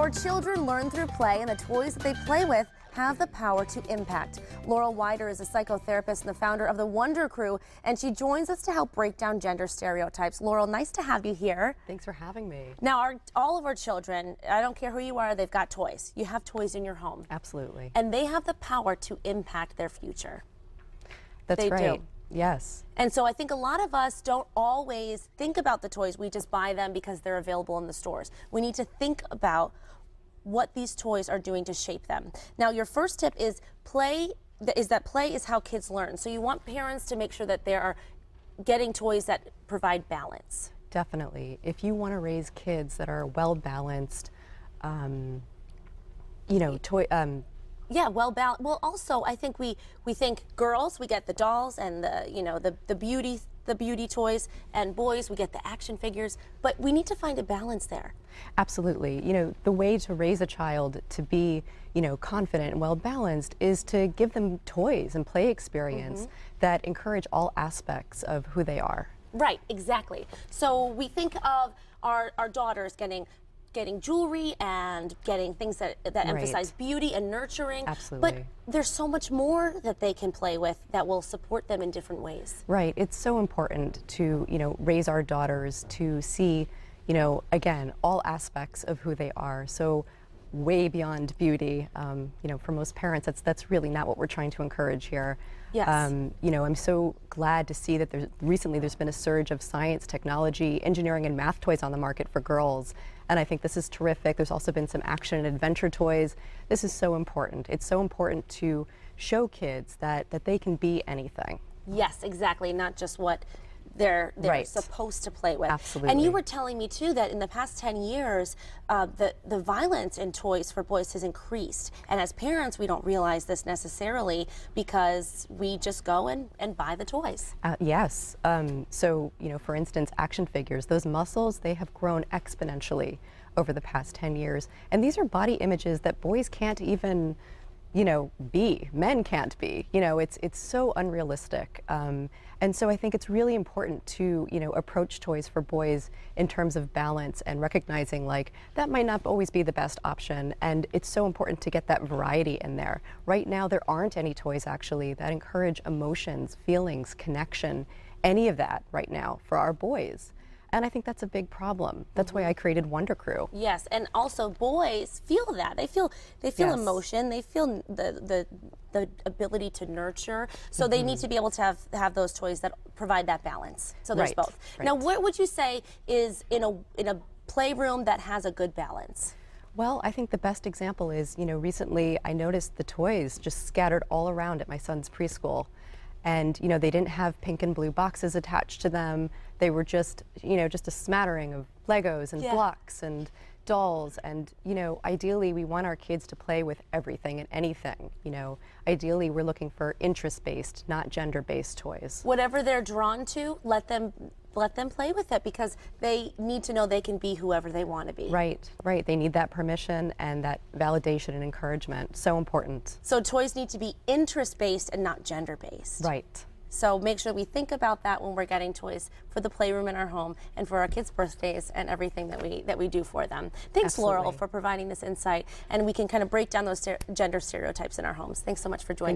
Our children learn through play, and the toys that they play with have the power to impact. Laurel Wider is a psychotherapist and the founder of the Wonder Crew, and she joins us to help break down gender stereotypes. Laurel, nice to have you here. Thanks for having me. Now, all of our children, I don't care who you are, they've got toys. You have toys in your home. Absolutely. And they have the power to impact their future. That's they right. do. Yes. And so I think a lot of us don't always think about the toys. We just buy them because they're available in the stores. We need to think about what these toys are doing to shape them. Now, your first tip is play is how kids learn. So you want parents to make sure that they are getting toys that provide balance. Definitely. If you want to raise kids that are well balanced, Yeah, well balanced. Well, also, I think we think girls, we get the dolls and the beauty toys, and boys, we get the action figures. But we need to find a balance there. Absolutely. The way to raise a child to be, confident and well balanced is to give them toys and play experience that encourage all aspects of who they are. Right, exactly. So we think of our daughters getting jewelry and getting things that emphasize beauty and nurturing. Absolutely. But there's so much more that they can play with that will support them in different ways. Right. It's so important to, raise our daughters to see, again, all aspects of who they are. So way beyond beauty. For most parents, that's really not what we're trying to encourage here. Yes. I'm so glad to see that recently there's been a surge of science, technology, engineering, and math toys on the market for girls. And I think this is terrific. There's also been some action and adventure toys. This is so important. It's so important to show kids that they can be anything. Yes, exactly. Not just what they're right. supposed to play with. Absolutely. And you were telling me too that in the past 10 years, the violence in toys for boys has increased. And as parents, we don't realize this necessarily because we just go and buy the toys. Yes. So, for instance, action figures, those muscles, they have grown exponentially over the past 10 years. And these are body images that boys can't even men can't be. It's so unrealistic. And so I think it's really important to, approach toys for boys in terms of balance and recognizing that might not always be the best option. And it's so important to get that variety in there. Right now, there aren't any toys actually that encourage emotions, feelings, connection, any of that right now for our boys. And I think that's a big problem. That's why I created Wonder Crew. Yes, and also boys feel that. They feel yes. emotion. They feel the ability to nurture. So they need to be able to have those toys that provide that balance. So there's right. both. Right. Now, what would you say is in a playroom that has a good balance? Well, I think the best example is, recently I noticed the toys just scattered all around at my son's preschool. And, they didn't have pink and blue boxes attached to them. They were just, just a smattering of Legos and blocks and dolls. And, ideally we want our kids to play with everything and anything. Ideally we're looking for interest-based, not gender-based toys. Whatever they're drawn to, let them play with it because they need to know they can be whoever they want to be. Right, right. They need that permission and that validation and encouragement. So important. So toys need to be interest-based and not gender-based. Right. So make sure we think about that when we're getting toys for the playroom in our home and for our kids' birthdays and everything that we do for them. Thanks, Absolutely. Laurel, for providing this insight, and we can kind of break down those gender stereotypes in our homes. Thanks so much for joining.